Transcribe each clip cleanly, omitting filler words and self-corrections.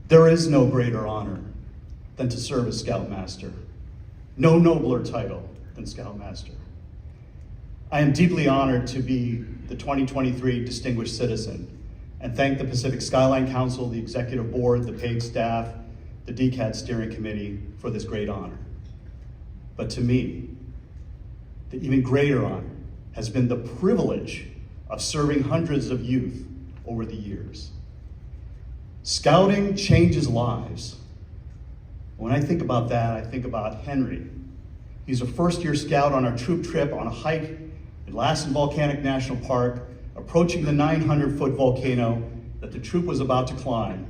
There is no greater honor than to serve as Scoutmaster. No nobler title than Scoutmaster. I am deeply honored to be the 2023 Distinguished Citizen and thank the Pacific Skyline Council, the Executive Board, the paid staff, the DCAD Steering Committee for this great honor. But to me, the even greater honor has been the privilege of serving hundreds of youth over the years. Scouting changes lives. When I think about that, I think about Henry. He's a first-year scout on our troop trip on a hike in Lassen Volcanic National Park, approaching the 900-foot volcano that the troop was about to climb.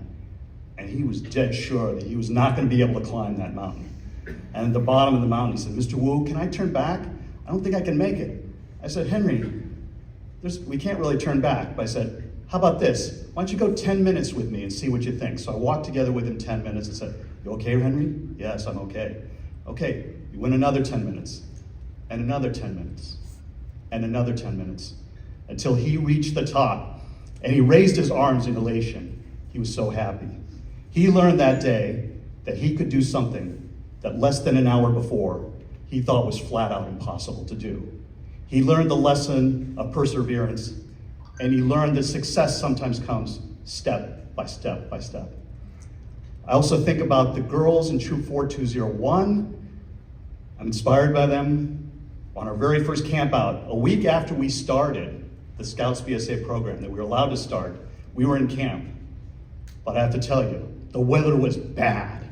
And he was dead sure that he was not going to be able to climb that mountain. And at the bottom of the mountain, he said, "Mr. Wu, can I turn back? I don't think I can make it." I said, "Henry, we can't really turn back." But I said, "How about this? Why don't you go 10 minutes with me and see what you think?" So I walked together with him 10 minutes and said, "You okay, Henry?" "Yes, I'm okay." "Okay." We went another 10 minutes, and another 10 minutes, and another 10 minutes, until he reached the top, and he raised his arms in elation. He was so happy. He learned that day that he could do something that less than an hour before he thought was flat out impossible to do. He learned the lesson of perseverance, and he learned that success sometimes comes step by step by step. I also think about the girls in Troop 4201. I'm inspired by them. On our very first camp out, a week after we started the Scouts BSA program that we were allowed to start, we were in camp. But I have to tell you, the weather was bad.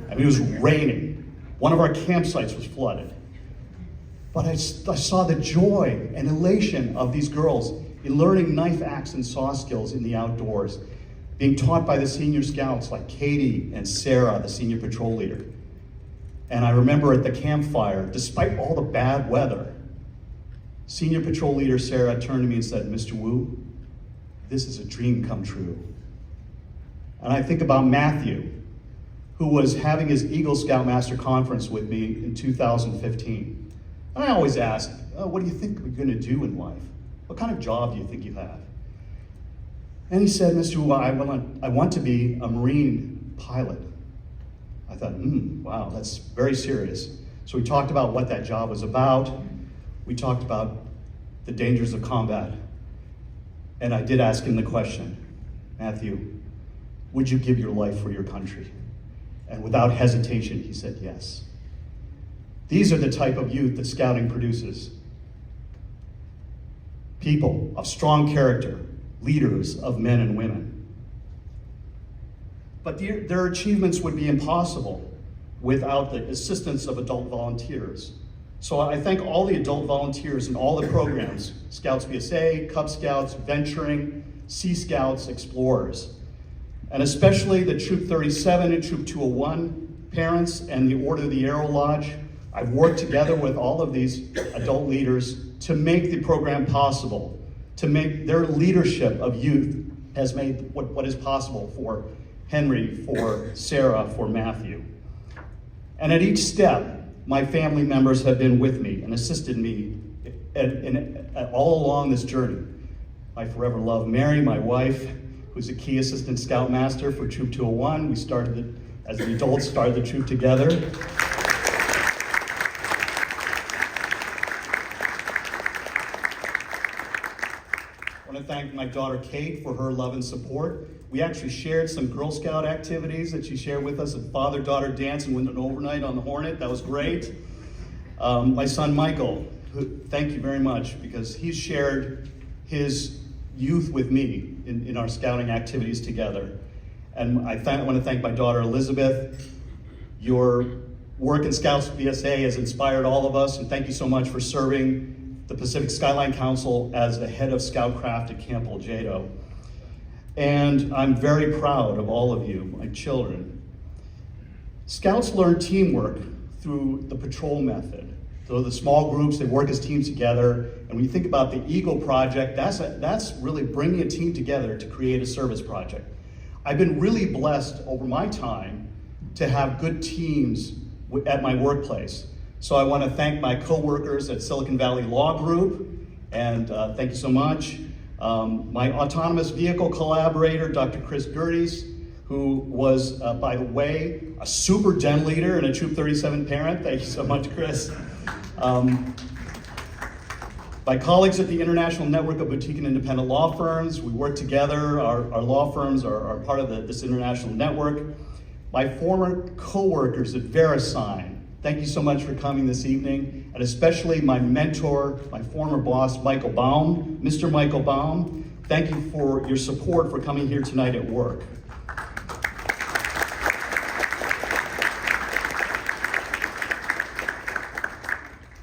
I mean, it was raining. One of our campsites was flooded. But I saw the joy and elation of these girls in learning knife, axe, and saw skills in the outdoors, being taught by the senior scouts like Katie and Sarah, the senior patrol leader. And I remember at the campfire, despite all the bad weather, senior patrol leader Sarah turned to me and said, "Mr. Wu, this is a dream come true." And I think about Matthew, who was having his Eagle Scoutmaster conference with me in 2015. And I always ask, "What do you think we're gonna do in life? What kind of job do you think you have?" And he said, "Mr. Wu, I want to be a Marine pilot." I thought, wow, that's very serious. So we talked about what that job was about. We talked about the dangers of combat. And I did ask him the question, "Matthew, would you give your life for your country?" And without hesitation, he said yes. These are the type of youth that scouting produces. People of strong character, leaders of men and women. But their achievements would be impossible without the assistance of adult volunteers. So I thank all the adult volunteers in all the programs, Scouts BSA, Cub Scouts, Venturing, Sea Scouts, Explorers, and especially the Troop 37 and Troop 201 parents and the Order of the Arrow Lodge. I've worked together with all of these adult leaders to make the program possible, to make their leadership of youth has made what is possible for Henry, for Sarah, for Matthew. And at each step, my family members have been with me and assisted me all along this journey. My forever love, Mary, my wife, who's a key assistant scoutmaster for Troop 201. We started as the adults, started the troop together. I want to thank my daughter Kate for her love and support. We actually shared some Girl Scout activities that she shared with us, a father-daughter dance, and went an overnight on the Hornet. That was great. My son Michael, thank you very much, because he's shared his youth with me in our scouting activities together. And I want to thank my daughter Elizabeth. Your work in Scouts BSA has inspired all of us, and thank you so much for serving the Pacific Skyline Council as the head of Scoutcraft at Camp Oljedo. And I'm very proud of all of you, my children. Scouts learn teamwork through the patrol method. So the small groups, they work as teams together. And when you think about the Eagle Project, that's really bringing a team together to create a service project. I've been really blessed over my time to have good teams at my workplace. So I want to thank my coworkers at Silicon Valley Law Group, and thank you so much. My autonomous vehicle collaborator, Dr. Chris Gerdes, who was, by the way, a super den leader and a Troop 37 parent. Thank you so much, Chris. My colleagues at the International Network of Boutique and Independent Law Firms. We work together. Our law firms are part of this international network. My former co-workers at VeriSign. Thank you so much for coming this evening. And especially my mentor, my former boss, Michael Baum. Mr. Michael Baum, thank you for your support for coming here tonight at work.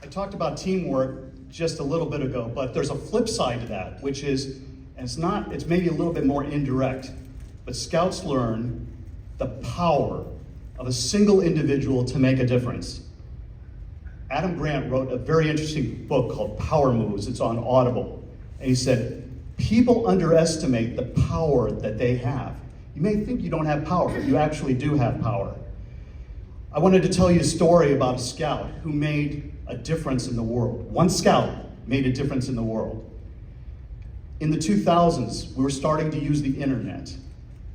I talked about teamwork just a little bit ago, but there's a flip side to that, which is, and it's maybe a little bit more indirect, but Scouts learn the power of a single individual to make a difference. Adam Grant wrote a very interesting book called Power Moves. It's on Audible. And he said, people underestimate the power that they have. You may think you don't have power, but you actually do have power. I wanted to tell you a story about a scout who made a difference in the world. One scout made a difference in the world. In the 2000s, we were starting to use the internet,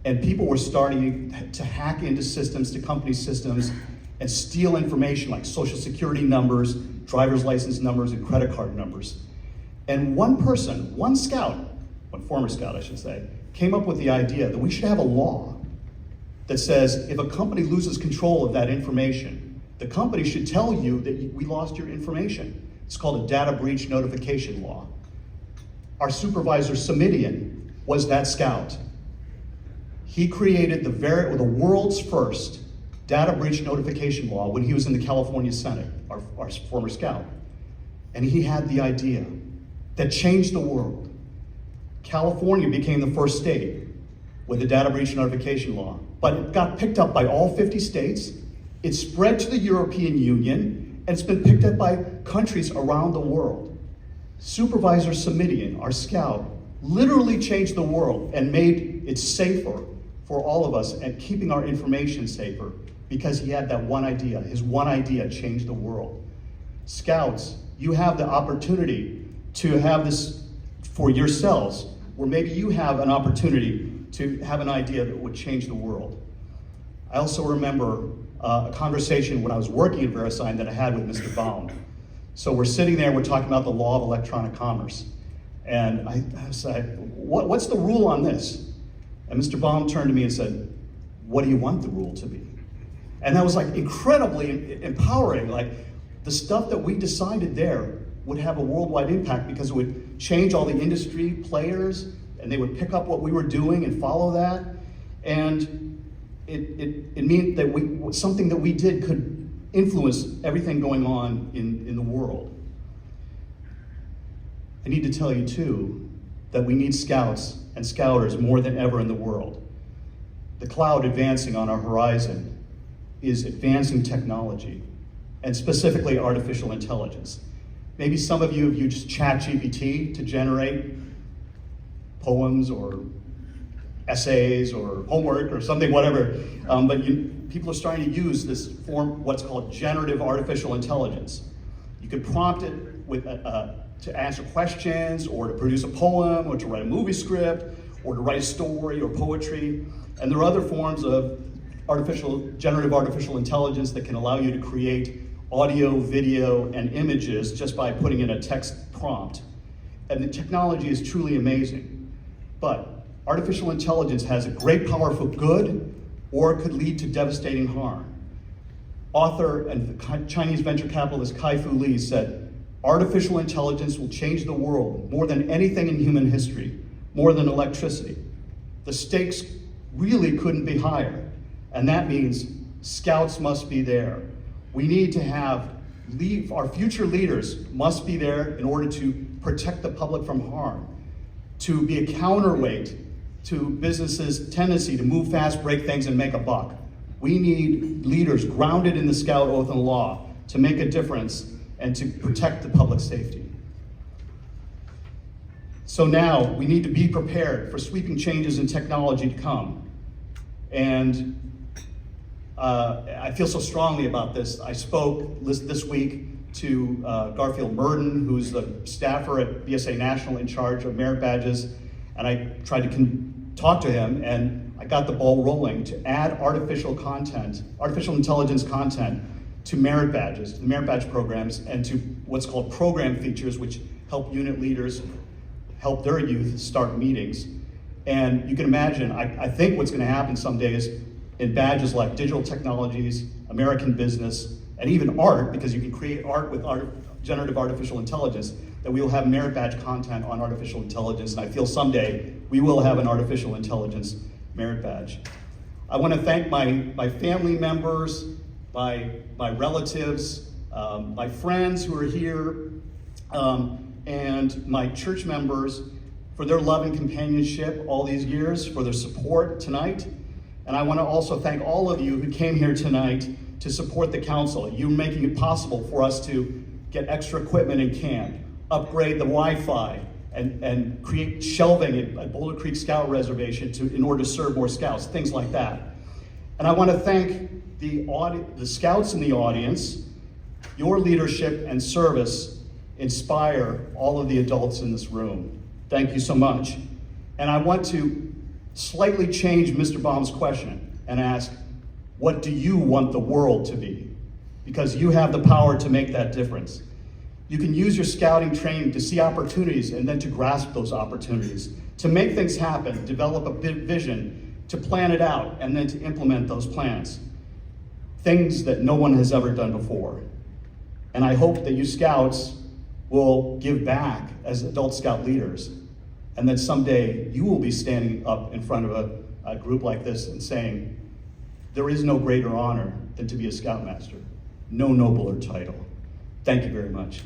and people were starting to hack into systems, to company systems, and steal information like social security numbers, driver's license numbers, and credit card numbers. And one person, one scout, one former scout I should say, came up with the idea that we should have a law that says if a company loses control of that information, the company should tell you that we lost your information. It's called a data breach notification law. Our supervisor, Samidian, was that scout. He created the world's first data breach notification law when he was in the California Senate, our former scout. And he had the idea that changed the world. California became the first state with a data breach notification law, but it got picked up by all 50 states. It spread to the European Union, and it's been picked up by countries around the world. Supervisor Samidian, our scout, literally changed the world and made it safer for all of us and keeping our information safer because he had that one idea. His one idea changed the world. Scouts, you have the opportunity to have this for yourselves, where maybe you have an opportunity to have an idea that would change the world. I also remember a conversation when I was working at VeriSign that I had with Mr. Baum. So we're sitting there, we're talking about the law of electronic commerce. And I said, what's the rule on this? And Mr. Baum turned to me and said, what do you want the rule to be? And that was like incredibly empowering. Like the stuff that we decided there would have a worldwide impact because it would change all the industry players and they would pick up what we were doing and follow that. And it meant that something that we did could influence everything going on in the world. I need to tell you too that we need scouts and scouters more than ever in the world. The cloud advancing on our horizon is advancing technology, and specifically artificial intelligence. Maybe some of you have used ChatGPT to generate poems or essays or homework or something, whatever. But people are starting to use this form, what's called generative artificial intelligence. You can prompt it with to answer questions or to produce a poem or to write a movie script or to write a story or poetry. And there are other forms of generative artificial intelligence that can allow you to create audio, video, and images just by putting in a text prompt. And the technology is truly amazing. But artificial intelligence has a great power for good, or it could lead to devastating harm. Author and Chinese venture capitalist Kai-Fu Lee said, artificial intelligence will change the world more than anything in human history, more than electricity. The stakes really couldn't be higher, and that means scouts must be there. We need to have, our future leaders must be there in order to protect the public from harm, to be a counterweight to businesses' tendency to move fast, break things, and make a buck. We need leaders grounded in the Scout Oath and Law to make a difference and to protect the public safety. So now we need to be prepared for sweeping changes in technology to come. And I feel so strongly about this. I spoke this week to Garfield Murden, who's the staffer at BSA National in charge of merit badges, and I tried to talked to him, and I got the ball rolling to add artificial intelligence content to merit badges, to the merit badge programs, and to what's called program features, which help unit leaders help their youth start meetings. And you can imagine, I think what's gonna happen someday is in badges like digital technologies, American business, and even art, because you can create art with generative artificial intelligence, that we will have merit badge content on artificial intelligence, and I feel someday we will have an artificial intelligence merit badge. I want to thank my family members, my relatives, my friends who are here, and my church members for their love and companionship all these years, for their support tonight. And I want to also thank all of you who came here tonight to support the council. You're making it possible for us to get extra equipment in camp, upgrade the Wi-Fi, and create shelving at Boulder Creek Scout Reservation in order to serve more scouts, things like that. And I want to thank the scouts in the audience. Your leadership and service inspire all of the adults in this room. Thank you so much. And I want to slightly change Mr. Baum's question and ask, what do you want the world to be? Because you have the power to make that difference. You can use your scouting training to see opportunities and then to grasp those opportunities, to make things happen, develop a vision, to plan it out, and then to implement those plans. Things that no one has ever done before. And I hope that you scouts will give back as adult scout leaders, and that someday you will be standing up in front of a group like this and saying, there is no greater honor than to be a scoutmaster, no nobler title. Thank you very much.